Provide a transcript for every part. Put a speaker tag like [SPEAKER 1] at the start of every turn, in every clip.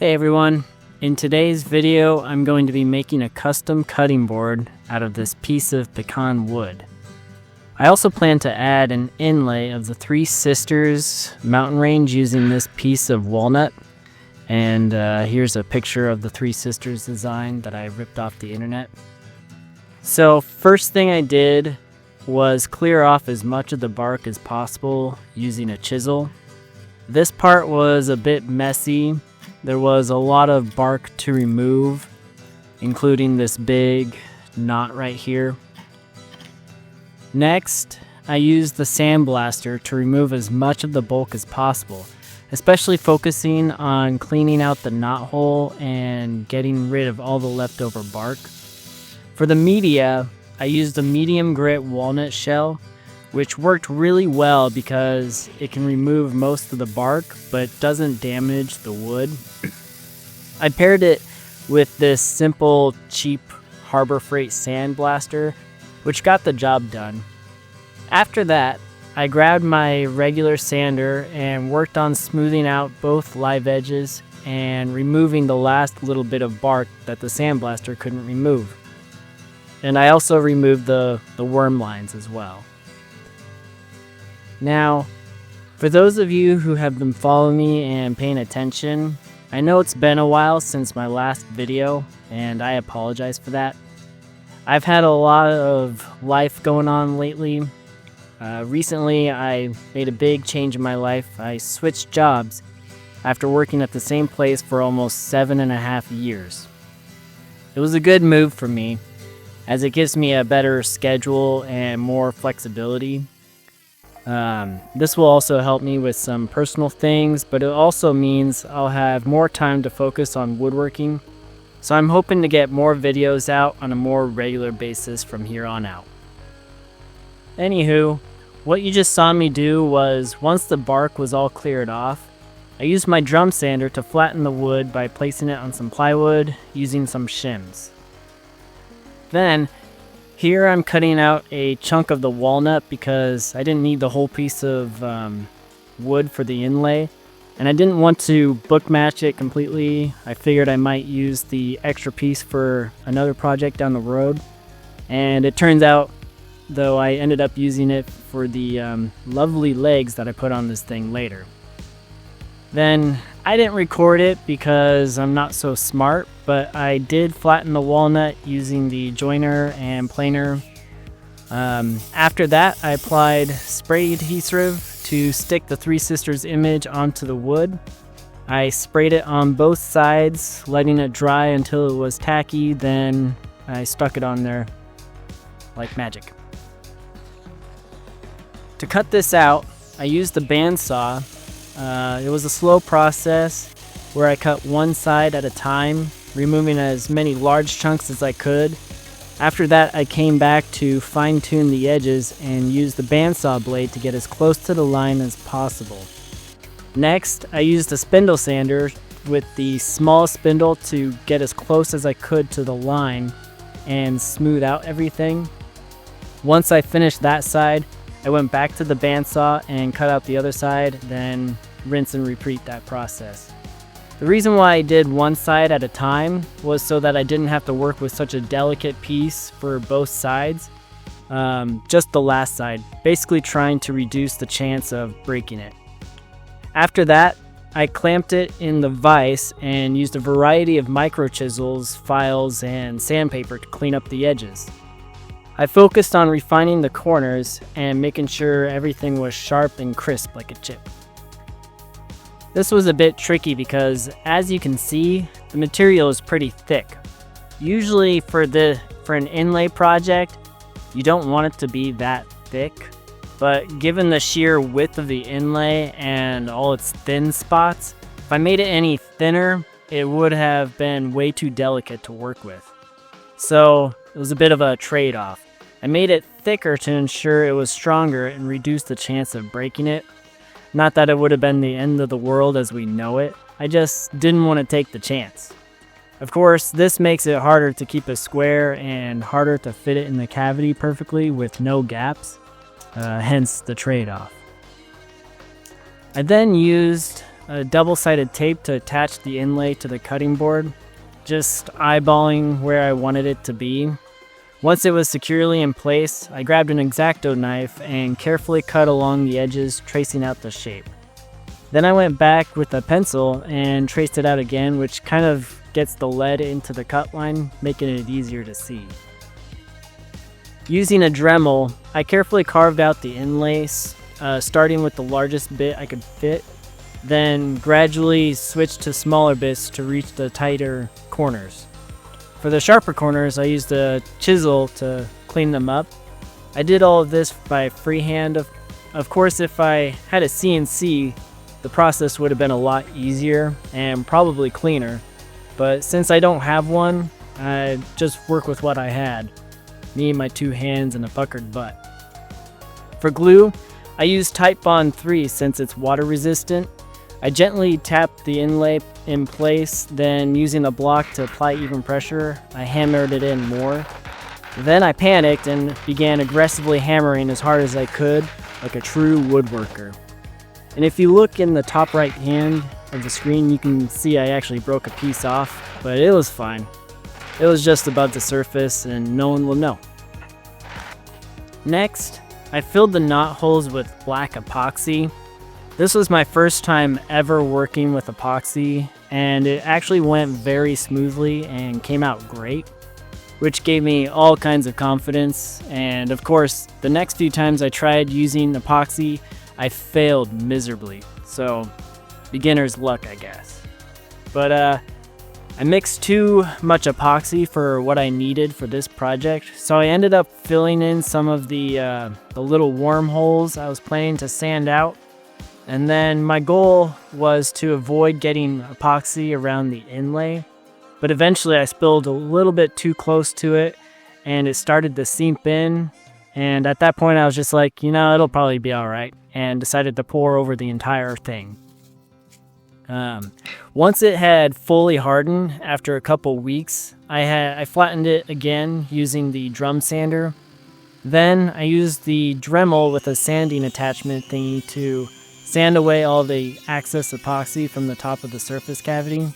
[SPEAKER 1] Hey everyone, in today's video I'm going to be making a custom cutting board out of this piece of pecan wood. I also plan to add an inlay of the Three Sisters mountain range using this piece of walnut. And here's a picture of the Three Sisters design that I ripped off the internet. So first thing I did was clear off as much of the bark as possible using a chisel. This part was a bit messy. There was a lot of bark to remove, including this big knot right here. Next, I used the sandblaster to remove as much of the bulk as possible, especially focusing on cleaning out the knot hole and getting rid of all the leftover bark. For the media, I used a medium grit walnut shell, which worked really well because it can remove most of the bark but doesn't damage the wood. I paired it with this simple, cheap Harbor Freight sandblaster, which got the job done. After that, I grabbed my regular sander and worked on smoothing out both live edges and removing the last little bit of bark that the sandblaster couldn't remove. And I also removed the worm lines as well. Now, for those of you who have been following me and paying attention, I know it's been a while since my last video, and I apologize for that. I've had a lot of life going on lately. Recently, I made a big change in my life. I switched jobs after working at the same place for almost 7.5 years. It was a good move for me, as it gives me a better schedule and more flexibility. This will also help me with some personal things, but it also means I'll have more time to focus on woodworking, so I'm hoping to get more videos out on a more regular basis from here on out. Anywho, what you just saw me do was, once the bark was all cleared off, I used my drum sander to flatten the wood by placing it on some plywood using some shims. Then, here I'm cutting out a chunk of the walnut because I didn't need the whole piece of wood for the inlay, and I didn't want to book match it completely. I figured I might use the extra piece for another project down the road, and it turns out, though, I ended up using it for the lovely legs that I put on this thing later. Then I didn't record it because I'm not so smart, but I did flatten the walnut using the joiner and planer. After that, I applied spray adhesive to stick the Three Sisters image onto the wood. I sprayed it on both sides, letting it dry until it was tacky, then I stuck it on there like magic. To cut this out, I used the bandsaw. It was a slow process where I cut one side at a time, removing as many large chunks as I could. After that, I came back to fine-tune the edges and used the bandsaw blade to get as close to the line as possible. Next, I used a spindle sander with the small spindle to get as close as I could to the line and smooth out everything. Once I finished that side, I went back to the bandsaw and cut out the other side, then rinse and repeat that process. The reason why I did one side at a time was so that I didn't have to work with such a delicate piece for both sides, just the last side, basically trying to reduce the chance of breaking it. After that, I clamped it in the vise and used a variety of micro chisels, files, and sandpaper to clean up the edges. I focused on refining the corners and making sure everything was sharp and crisp like a chip. This was a bit tricky because, as you can see, the material is pretty thick. Usually for an inlay project, you don't want it to be that thick, but given the sheer width of the inlay and all its thin spots, if I made it any thinner, it would have been way too delicate to work with. So it was a bit of a trade-off. I made it thicker to ensure it was stronger and reduce the chance of breaking it. Not that it would have been the end of the world as we know it, I just didn't want to take the chance. Of course, this makes it harder to keep it square and harder to fit it in the cavity perfectly with no gaps, hence the trade-off. I then used a double-sided tape to attach the inlay to the cutting board, just eyeballing where I wanted it to be. Once it was securely in place, I grabbed an X-Acto knife and carefully cut along the edges, tracing out the shape. Then I went back with a pencil and traced it out again, which kind of gets the lead into the cut line, making it easier to see. Using a Dremel, I carefully carved out the inlays, starting with the largest bit I could fit, then gradually switched to smaller bits to reach the tighter corners. For the sharper corners, I used a chisel to clean them up. I did all of this by freehand. Of course, if I had a CNC, the process would have been a lot easier and probably cleaner. But since I don't have one, I just work with what I had. Me, my 2 hands, and a puckered butt. For glue, I used Titebond 3 since it's water resistant. I gently tapped the inlay in place, then using a block to apply even pressure, I hammered it in more. Then I panicked and began aggressively hammering as hard as I could, like a true woodworker. And if you look in the top right hand of the screen, you can see I actually broke a piece off, but it was fine. It was just above the surface and no one will know. Next, I filled the knot holes with black epoxy. This was my first time ever working with epoxy, and it actually went very smoothly and came out great, which gave me all kinds of confidence. And of course, the next few times I tried using epoxy, I failed miserably. So, beginner's luck, I guess. But I mixed too much epoxy for what I needed for this project, so I ended up filling in some of the little wormholes I was planning to sand out. And then my goal was to avoid getting epoxy around the inlay, but eventually I spilled a little bit too close to it and it started to seep in, and at that point I was just like, it'll probably be alright, and decided to pour over the entire thing. Once it had fully hardened after a couple weeks, I flattened it again using the drum sander. Then I used the Dremel with a sanding attachment thingy to sand away all the excess epoxy from the top of the surface cavity.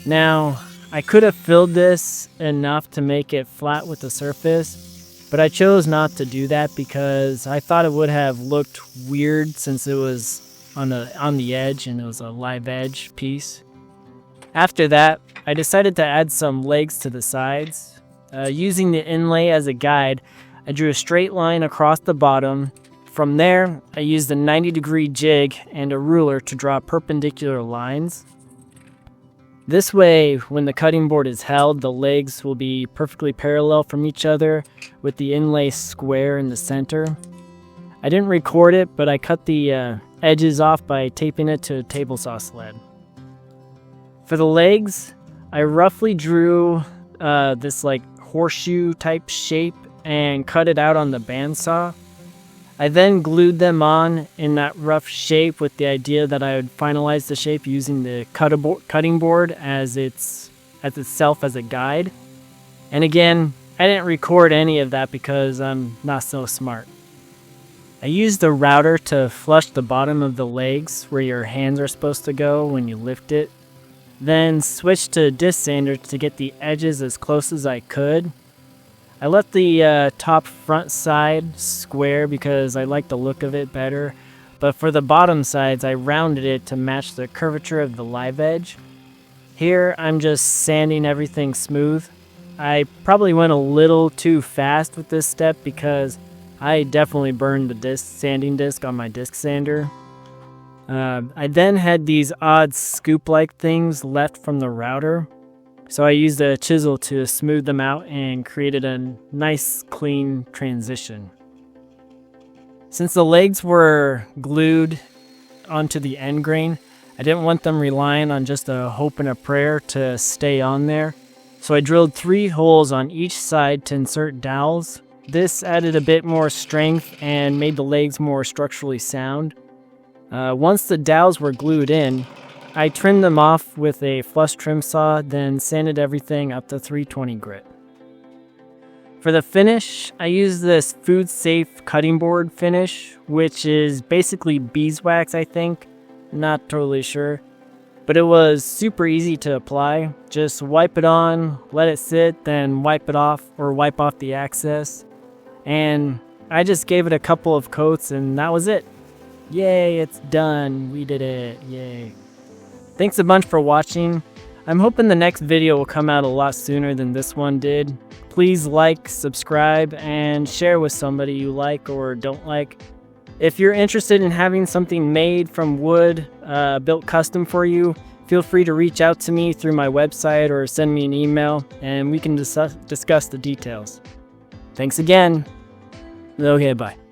[SPEAKER 1] Now, I could have filled this enough to make it flat with the surface, but I chose not to do that because I thought it would have looked weird since it was on the edge and it was a live edge piece. After that, I decided to add some legs to the sides. Using the inlay as a guide, I drew a straight line across the bottom. From there, I used a 90-degree jig and a ruler to draw perpendicular lines. This way, when the cutting board is held, the legs will be perfectly parallel from each other with the inlay square in the center. I didn't record it, but I cut the edges off by taping it to a table saw sled. For the legs, I roughly drew this horseshoe type shape and cut it out on the bandsaw. I then glued them on in that rough shape with the idea that I would finalize the shape using the cutting board as itself as a guide. And again, I didn't record any of that because I'm not so smart. I used the router to flush the bottom of the legs where your hands are supposed to go when you lift it. Then switched to disc sander to get the edges as close as I could. I left the top front side square because I like the look of it better, but for the bottom sides I rounded it to match the curvature of the live edge. Here I'm just sanding everything smooth. I probably went a little too fast with this step because I definitely burned the sanding disc on my disc sander. I then had these odd scoop-like things left from the router. So I used a chisel to smooth them out and created a nice clean transition. Since the legs were glued onto the end grain, I didn't want them relying on just a hope and a prayer to stay on there. So I drilled 3 holes on each side to insert dowels. This added a bit more strength and made the legs more structurally sound. Once the dowels were glued in, I trimmed them off with a flush trim saw, then sanded everything up to 320 grit. For the finish, I used this food safe cutting board finish, which is basically beeswax, I think. Not totally sure. But it was super easy to apply. Just wipe it on, let it sit, then wipe it off or wipe off the excess. And I just gave it a couple of coats and that was it. Yay, it's done. We did it. Yay. Thanks a bunch for watching. I'm hoping the next video will come out a lot sooner than this one did. Please like, subscribe, and share with somebody you like or don't like. If you're interested in having something made from wood, built custom for you, feel free to reach out to me through my website or send me an email and we can discuss the details. Thanks again. Okay, bye.